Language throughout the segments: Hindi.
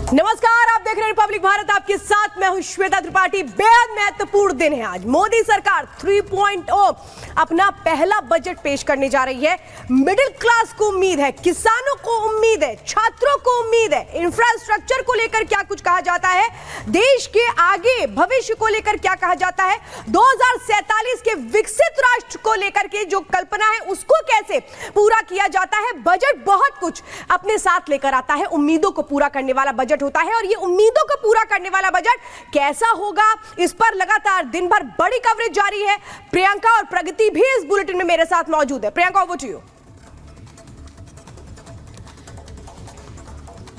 नमस्कार, आप देख रहे हैं रिपब्लिक भारत, आपके साथ मैं हूं श्वेता त्रिपाठी। बेहद महत्वपूर्ण दिन है आज। मोदी सरकार 3.0 अपना पहला बजट पेश करने जा रही है। मिडिल क्लास को उम्मीद है, किसानों को उम्मीद है, छात्रों को उम्मीद है। इंफ्रास्ट्रक्चर को लेकर क्या कुछ कहा जाता है, देश के आगे भविष्य को लेकर क्या कहा जाता है, 2047 के विकसित राष्ट्र को लेकर के जो कल्पना है उसको कैसे पूरा किया जाता है। बजट बहुत कुछ अपने साथ लेकर आता है, उम्मीदों को पूरा करने वाला बजट होता है। और ये उम्मीदों को पूरा करने वाला बजट कैसा होगा, इस पर लगातार दिन भर बड़ी कवरेज जारी है। प्रियंका और प्रगति भी इस बुलेटिन में मेरे साथ मौजूद है। Priyanka, over to you.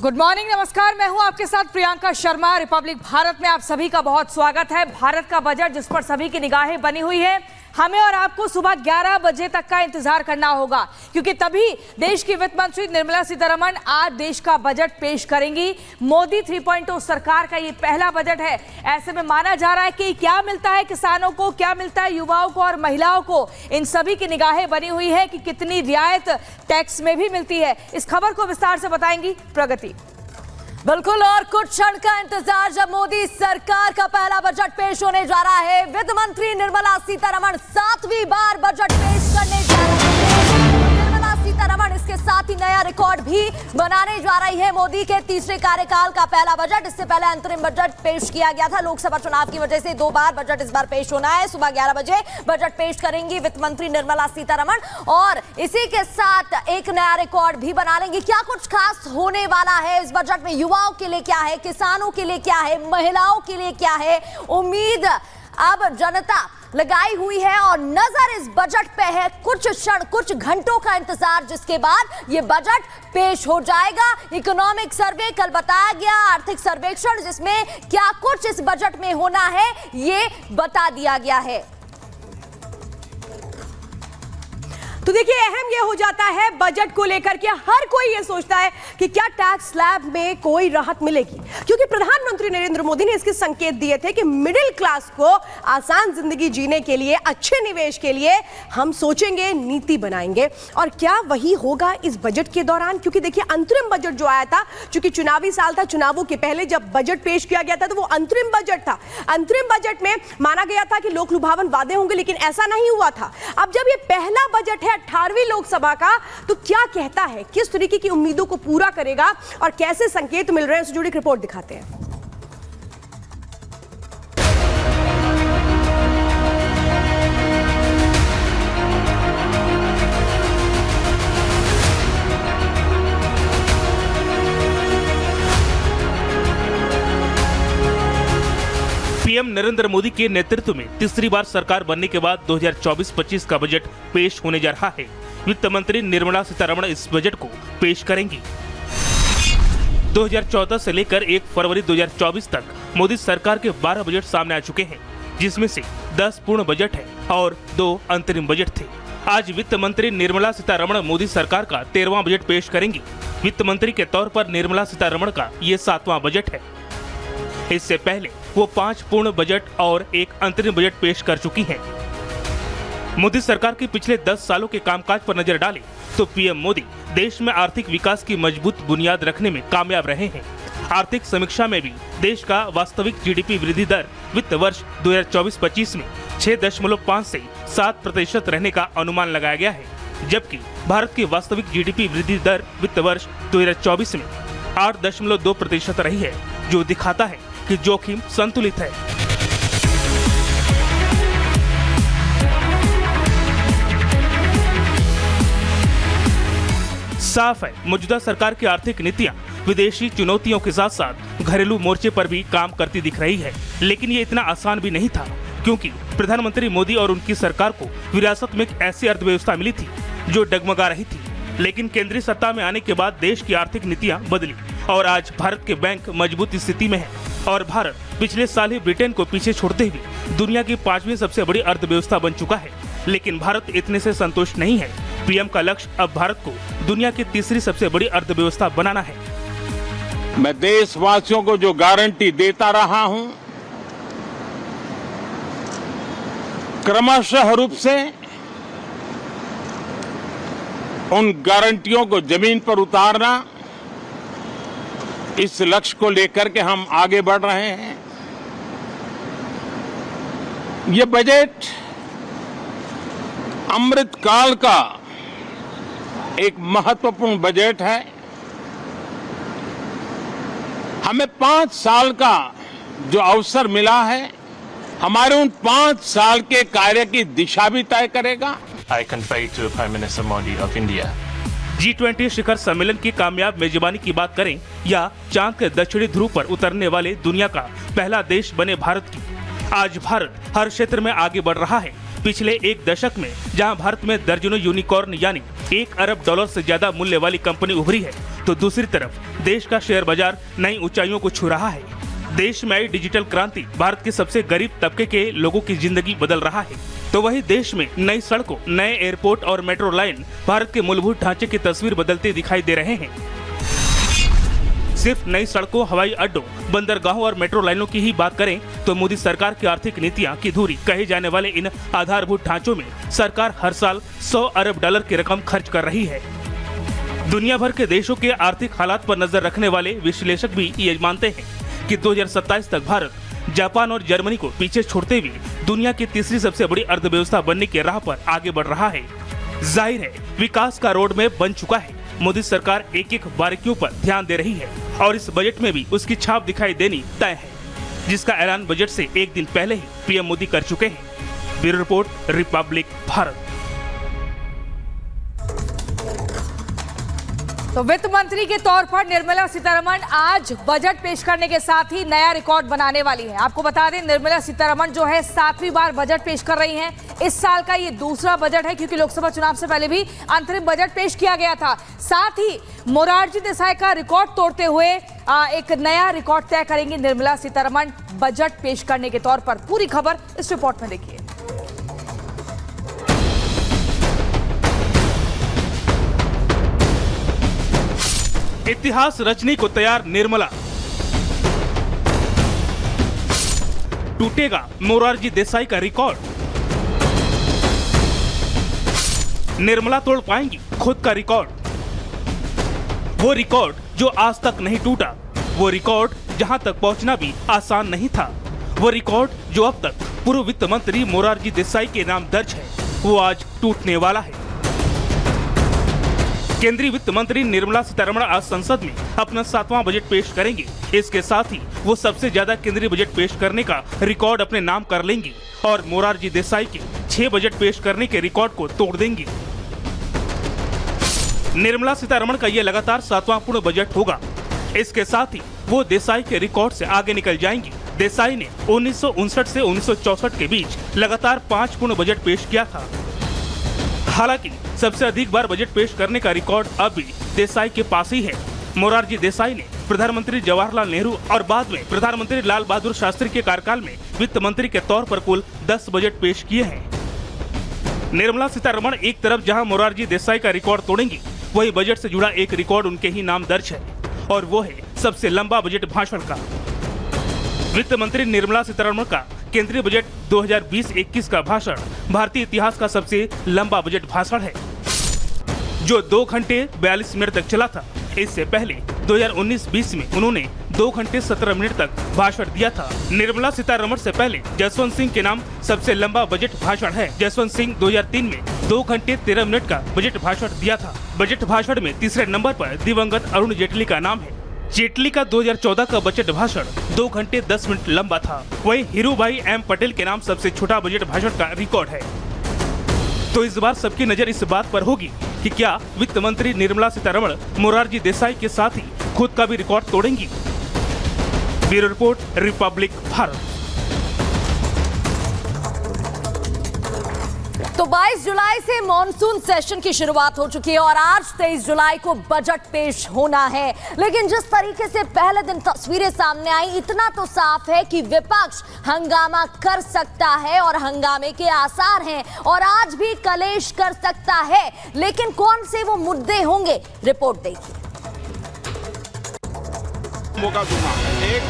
Good morning, नमस्कार, मैं हूं आपके साथ प्रियंका शर्मा। रिपब्लिक भारत में आप सभी का बहुत स्वागत है। भारत का बजट जिस पर सभी की निगाहें बनी हुई है, हमें और आपको सुबह 11 बजे तक का इंतजार करना होगा, क्योंकि तभी देश की वित्त मंत्री निर्मला सीतारमण आज देश का बजट पेश करेंगी। मोदी 3.0 सरकार का ये पहला बजट है। ऐसे में माना जा रहा है कि क्या मिलता है किसानों को, क्या मिलता है युवाओं को और महिलाओं को, इन सभी की निगाहें बनी हुई है कि कितनी रियायत टैक्स में भी मिलती है। इस खबर को विस्तार से बताएंगी प्रगति। बिल्कुल, और कुछ क्षण का इंतजार जब मोदी सरकार का पहला बजट पेश होने जा रहा है। वित्त मंत्री निर्मला सीतारमण 7वीं बार बजट पेश करने जा रही है। निर्मला सीतारमण इसके साथ ही नया रिकॉर्ड भी बनाने जा रही है। मोदी के तीसरे कार्यकाल का पहला बजट, इससे पहले अंतरिम बजट पेश किया गया था। लोकसभा चुनाव की वजह से 2 बार बजट इस बार पेश होना है। सुबह 11 बजे बजट पेश करेंगी वित्त मंत्री निर्मला सीतारमण, और इसी के साथ एक नया रिकॉर्ड भी बना लेंगी। क्या कुछ खास होने वाला है इस बजट में, युवाओं के लिए क्या है, किसानों के लिए क्या है, महिलाओं के लिए क्या है, उम्मीद अब जनता लगाई हुई है और नजर इस बजट पे है। कुछ क्षण, कुछ घंटों का इंतजार, जिसके बाद ये बजट पेश हो जाएगा। इकोनॉमिक सर्वे कल बताया गया, आर्थिक सर्वेक्षण, जिसमें क्या कुछ इस बजट में होना है ये बता दिया गया है। तो देखिए, अहम यह हो जाता है बजट को लेकर के हर कोई ये सोचता है कि क्या टैक्स स्लैब में कोई राहत मिलेगी, क्योंकि प्रधानमंत्री नरेंद्र मोदी ने इसके संकेत दिए थे कि मिडिल क्लास को आसान जिंदगी जीने के लिए, अच्छे निवेश के लिए हम सोचेंगे, नीति बनाएंगे। और क्या वही होगा इस बजट के दौरान? क्योंकि देखिए, अंतरिम बजट जो आया था, चूंकि चुनावी साल था, चुनावों के पहले जब बजट पेश किया गया था तो वो अंतरिम बजट था। अंतरिम बजट में माना गया था कि लोक लुभावन वादे होंगे, लेकिन ऐसा नहीं हुआ था। अब जब ये पहला बजट है 18वीं लोकसभा का, तो क्या कहता है, किस तरीके की उम्मीदों को पूरा करेगा और कैसे संकेत मिल रहे हैं, उससे जुड़ी एक रिपोर्ट दिखाते हैं। पीएम नरेंद्र मोदी के नेतृत्व में तीसरी बार सरकार बनने के बाद 2024-25 का बजट पेश होने जा रहा है। वित्त मंत्री निर्मला सीतारमण इस बजट को पेश करेंगी। 2014 से लेकर 1 फरवरी 2024 तक मोदी सरकार के 12 बजट सामने आ चुके हैं, जिसमें से 10 पूर्ण बजट है और 2 अंतरिम बजट थे। आज वित्त मंत्री निर्मला सीतारमण मोदी सरकार का 13वां बजट पेश करेंगी। वित्त मंत्री के तौर पर निर्मला सीतारमण का ये 7वां बजट है। इससे पहले वो 5 पूर्ण बजट और 1 अंतरिम बजट पेश कर चुकी हैं। मोदी सरकार के पिछले 10 सालों के कामकाज पर नजर डालें तो पीएम मोदी देश में आर्थिक विकास की मजबूत बुनियाद रखने में कामयाब रहे हैं। आर्थिक समीक्षा में भी देश का वास्तविक जीडीपी वृद्धि दर वित्त वर्ष 2024-25 में 6.5 से 7% रहने का अनुमान लगाया गया है, जबकि भारत की वास्तविक जीडीपी वृद्धि दर वित्त वर्ष 2024 में 8.2% रही है, जो दिखाता है कि जोखिम संतुलित है। साफ है, मौजूदा सरकार की आर्थिक नीतियां विदेशी चुनौतियों के साथ साथ घरेलू मोर्चे पर भी काम करती दिख रही है। लेकिन ये इतना आसान भी नहीं था, क्योंकि प्रधानमंत्री मोदी और उनकी सरकार को विरासत में एक ऐसी अर्थव्यवस्था मिली थी जो डगमगा रही थी। लेकिन केंद्रीय सत्ता में आने के बाद देश की आर्थिक नीतियां बदली और आज भारत के बैंक मजबूत स्थिति में है और भारत पिछले साल ही ब्रिटेन को पीछे छोड़ते हुए दुनिया की 5वीं सबसे बड़ी अर्थव्यवस्था बन चुका है। लेकिन भारत इतने से संतुष्ट नहीं है। पीएम का लक्ष्य अब भारत को दुनिया की तीसरी सबसे बड़ी अर्थव्यवस्था बनाना है। मैं देशवासियों को जो गारंटी देता रहा हूं, क्रमशः रूप से उन गारंटियों को जमीन पर उतारना इस लक्ष्य को लेकर के हम आगे बढ़ रहे हैं। ये बजट अमृतकाल का एक महत्वपूर्ण बजट है। हमें 5 साल का जो अवसर मिला है, हमारे उन 5 साल के कार्य की दिशा भी तय करेगा। I convey to Prime Minister Modi of India. G20 शिखर सम्मेलन की कामयाब मेजबानी की बात करें या चांद के दक्षिणी ध्रुव पर उतरने वाले दुनिया का पहला देश बने भारत की, आज भारत हर क्षेत्र में आगे बढ़ रहा है। पिछले एक दशक में जहां भारत में दर्जनों यूनिकॉर्न यानी $1 अरब से ज्यादा मूल्य वाली कंपनी उभरी है, तो दूसरी तरफ देश का शेयर बाजार नई ऊंचाइयों को छू रहा है। देश में आई डिजिटल क्रांति भारत के सबसे गरीब तबके के लोगों की जिंदगी बदल रहा है, तो वही देश में नई सड़कों, नए एयरपोर्ट और मेट्रो लाइन भारत के मूलभूत ढांचे की तस्वीर बदलते दिखाई दे रहे हैं। सिर्फ नई सड़कों, हवाई अड्डों, बंदरगाहों और मेट्रो लाइनों की ही बात करें तो मोदी सरकार की आर्थिक नीतियां की धुरी कहे जाने वाले इन आधारभूत ढांचों में सरकार हर साल $100 अरब की रकम खर्च कर रही है। दुनिया भर के देशों के आर्थिक हालात पर नजर रखने वाले विश्लेषक भी ये मानते हैं कि 2027 तक भारत जापान और जर्मनी को पीछे छोड़ते हुए दुनिया की तीसरी सबसे बड़ी अर्थव्यवस्था बनने की राह पर आगे बढ़ रहा है। जाहिर है विकास का रोड मैप बन चुका है। मोदी सरकार एक एक बारीकियों पर ध्यान दे रही है और इस बजट में भी उसकी छाप दिखाई देनी तय है, जिसका ऐलान बजट से एक दिन पहले ही पीएम मोदी कर चुके हैं। Bureau report, Republic Bharat. तो वित्त मंत्री के तौर पर निर्मला सीतारमण आज बजट पेश करने के साथ ही नया रिकॉर्ड बनाने वाली है। आपको बता दें, निर्मला सीतारमण जो है 7वीं बार बजट पेश कर रही हैं। इस साल का ये दूसरा बजट है, क्योंकि लोकसभा चुनाव से पहले भी अंतरिम बजट पेश किया गया था। साथ ही मोरारजी देसाई का रिकॉर्ड तोड़ते हुए एक नया रिकॉर्ड तय करेंगी निर्मला सीतारमण बजट पेश करने के तौर पर। पूरी खबर इस रिपोर्ट में देखिए। इतिहास रचने को तैयार निर्मला, टूटेगा मोरारजी देसाई का रिकॉर्ड। निर्मला तोड़ पाएंगी खुद का रिकॉर्ड, वो रिकॉर्ड जो आज तक नहीं टूटा, वो रिकॉर्ड जहां तक पहुंचना भी आसान नहीं था, वो रिकॉर्ड जो अब तक पूर्व वित्त मंत्री मोरारजी देसाई के नाम दर्ज है, वो आज टूटने वाला है। केंद्रीय वित्त मंत्री निर्मला सीतारमण आज संसद में अपना 7वां बजट पेश करेंगे। इसके साथ ही वो सबसे ज्यादा केंद्रीय बजट पेश करने का रिकॉर्ड अपने नाम कर लेंगी और मोरारजी देसाई के 6 बजट पेश करने के रिकॉर्ड को तोड़ देंगी। निर्मला सीतारमण का यह लगातार 7वां पूर्ण बजट होगा। इसके साथ ही वो देसाई के रिकॉर्ड से आगे निकल जाएंगी। देसाई ने 1959 से 1964 के बीच लगातार 5 पूर्ण बजट पेश किया था। हालांकि सबसे अधिक बार बजट पेश करने का रिकॉर्ड अब भी देसाई के पास ही है। मोरारजी देसाई ने प्रधानमंत्री जवाहरलाल नेहरू और बाद में प्रधानमंत्री लाल बहादुर शास्त्री के कार्यकाल में वित्त मंत्री के तौर पर कुल 10 बजट पेश किए हैं। निर्मला सीतारमण एक तरफ जहां मोरारजी देसाई का रिकॉर्ड तोड़ेंगी, वही बजट से जुड़ा एक रिकॉर्ड उनके ही नाम दर्ज है और वो है सबसे लंबा बजट भाषण का। वित्त मंत्री निर्मला सीतारमण का केंद्रीय बजट 2020-21 का भाषण भारतीय इतिहास का सबसे लंबा बजट भाषण है, जो 2 घंटे 42 मिनट तक चला था। इससे पहले 2019-20 में उन्होंने 2 घंटे 17 मिनट तक भाषण दिया था। निर्मला सीतारमण से पहले जसवंत सिंह के नाम सबसे लंबा बजट भाषण है। जसवंत सिंह 2003 में 2 घंटे 13 मिनट का बजट भाषण दिया था। बजट भाषण में तीसरे नंबर पर दिवंगत अरुण जेटली का नाम है। जेटली का 2014 का बजट भाषण 2 घंटे 10 मिनट लंबा था। वहीं हीरूभाई एम पटेल के नाम सबसे छोटा बजट भाषण का रिकॉर्ड है। तो इस बार सबकी नजर इस बात पर होगी कि क्या वित्त मंत्री निर्मला सीतारमण मोरारजी देसाई के साथ ही खुद का भी रिकॉर्ड तोड़ेंगी। Bureau report, Republic Bharat. तो 22 जुलाई से मॉनसून सेशन की शुरुआत हो चुकी है और आज 23 जुलाई को बजट पेश होना है। लेकिन जिस तरीके से पहले दिन तस्वीरें सामने आई, इतना तो साफ है कि विपक्ष हंगामा कर सकता है और हंगामे के आसार हैं और आज भी कलेश कर सकता है। लेकिन कौन से वो मुद्दे होंगे, रिपोर्ट देखिए। मौका दूंगा। एक